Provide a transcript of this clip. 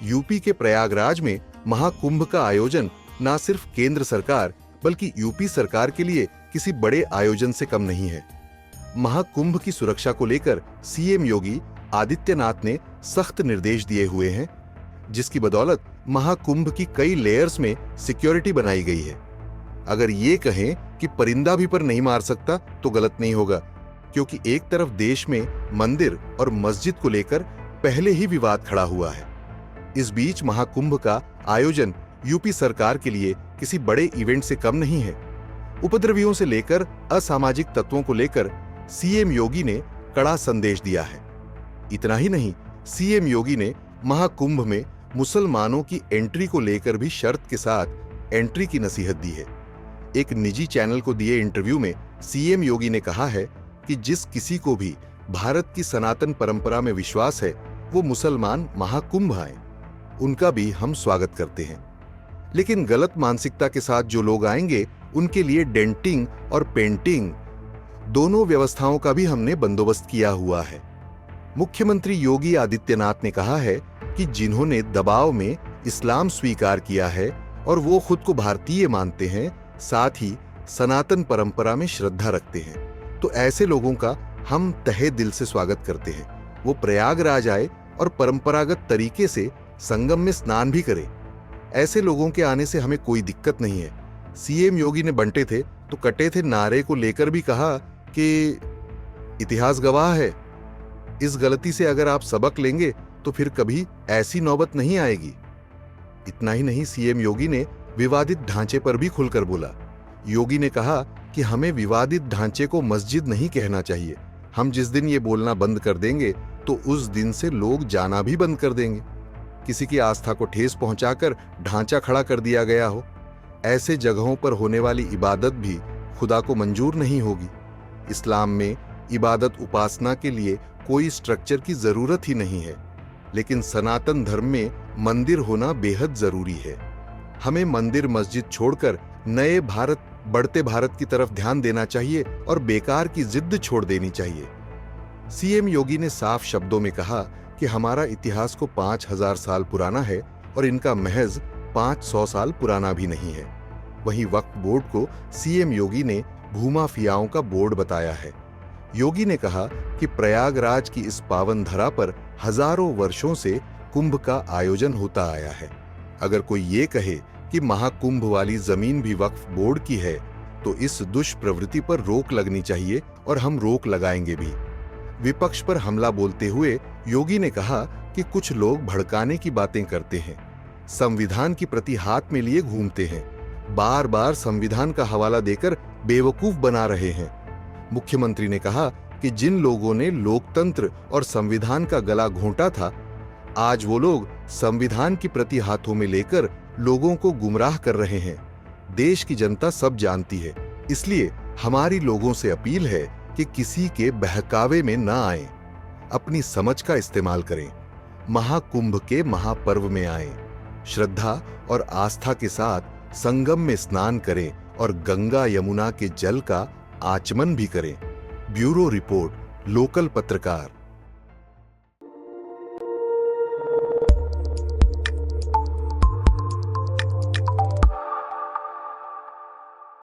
UP के प्रयागराज में महाकुंभ का आयोजन न सिर्फ केंद्र सरकार बल्कि यूपी सरकार के लिए किसी बड़े आयोजन से कम नहीं है। महाकुंभ की सुरक्षा को लेकर सीएम योगी आदित्यनाथ ने सख्त निर्देश दिए हुए हैं, जिसकी बदौलत महाकुंभ की कई लेयर्स में सिक्योरिटी बनाई गई है। अगर ये कहें कि परिंदा भी पर नहीं मार सकता तो गलत नहीं होगा, क्योंकि एक तरफ देश में मंदिर और मस्जिद को लेकर पहले ही विवाद खड़ा हुआ है। इस बीच महाकुंभ का आयोजन यूपी सरकार के लिए किसी बड़े इवेंट से कम नहीं है। उपद्रवियों से लेकर असामाजिक तत्वों को लेकर सीएम योगी ने कड़ा संदेश दिया है। इतना ही नहीं, सीएम योगी ने महाकुंभ में मुसलमानों की एंट्री को लेकर भी शर्त के साथ एंट्री की नसीहत दी है। एक निजी चैनल को दिए इंटरव्यू में सीएम योगी ने कहा है कि जिस किसी को भी भारत की सनातन परंपरा में विश्वास है वो मुसलमान महाकुंभ आए, उनका भी हम स्वागत करते हैं। लेकिन गलत मानसिकता के साथ जो लोग आएंगे उनके लिए डेंटिंग और पेंटिंग दोनों व्यवस्थाओं का भी हमने बंदोबस्त किया हुआ है। मुख्यमंत्री योगी आदित्यनाथ ने कहा है कि जिन्होंने दबाव में इस्लाम स्वीकार किया है और वो खुद को भारतीय मानते हैं, साथ ही सनातन परंपरा में श्रद्धा रखते हैं, तो ऐसे लोगों का हम तहे दिल से स्वागत करते हैं। वो प्रयागराज आए और परंपरागत तरीके से संगम में स्नान भी करें। ऐसे लोगों के आने से हमें कोई दिक्कत नहीं है। सीएम योगी ने बंटे थे तो कटे थे नारे को लेकर भी कहा कि इतिहास गवाह है, इस गलती से अगर आप सबक लेंगे तो फिर कभी ऐसी नौबत नहीं आएगी। इतना ही नहीं, सीएम योगी ने विवादित ढांचे पर भी खुलकर बोला। योगी ने कहा कि हमें विवादित ढांचे को मस्जिद नहीं कहना चाहिए। हम जिस दिन ये बोलना बंद कर देंगे तो उस दिन से लोग जाना भी बंद कर देंगे। किसी की आस्था को ठेस पहुंचाकर ढांचा खड़ा कर दिया गया हो, ऐसे जगहों पर होने वाली इबादत भी खुदा को मंजूर नहीं होगी। इस्लाम में इबादत उपासना के लिए कोई स्ट्रक्चर की जरूरत ही नहीं है, लेकिन सनातन धर्म में मंदिर होना बेहद जरूरी है। हमें मंदिर मस्जिद छोड़कर नए भारत, बढ़ते भारत की तरफ ध्यान देना चाहिए और बेकार की जिद छोड़ देनी चाहिए। सीएम योगी ने साफ शब्दों में कहा कि हमारा इतिहास को 5000 साल पुराना है और इनका महज 500 साल पुराना भी नहीं है। वहीं वक्फ बोर्ड को सीएम योगी ने भूमाफियाओं का बोर्ड बताया है। योगी ने कहा कि प्रयागराज की इस पावन धरा पर हजारों वर्षों से कुंभ का आयोजन होता आया है। अगर कोई ये कहे कि महाकुंभ वाली जमीन भी वक्फ बोर्ड की है तो इस दुष्प्रवृत्ति पर रोक लगनी चाहिए और हम रोक लगाएंगे भी। विपक्ष पर हमला बोलते हुए योगी ने कहा कि कुछ लोग भड़काने की बातें करते हैं, संविधान की प्रति हाथ में लिए घूमते हैं, बार बार संविधान का हवाला देकर बेवकूफ बना रहे हैं। मुख्यमंत्री ने कहा कि जिन लोगों ने लोकतंत्र और संविधान का गला घोंटा था, आज वो लोग संविधान की प्रति हाथों में लेकर लोगों को गुमराह कर रहे हैं। देश की जनता सब जानती है, इसलिए हमारी लोगों से अपील है कि किसी के बहकावे में न आएं, अपनी समझ का इस्तेमाल करें, महाकुंभ के महापर्व में आएं, श्रद्धा और आस्था के साथ संगम में स्नान करें और गंगा यमुना के जल का आचमन भी करें। ब्यूरो रिपोर्ट, लोकल पत्रकार।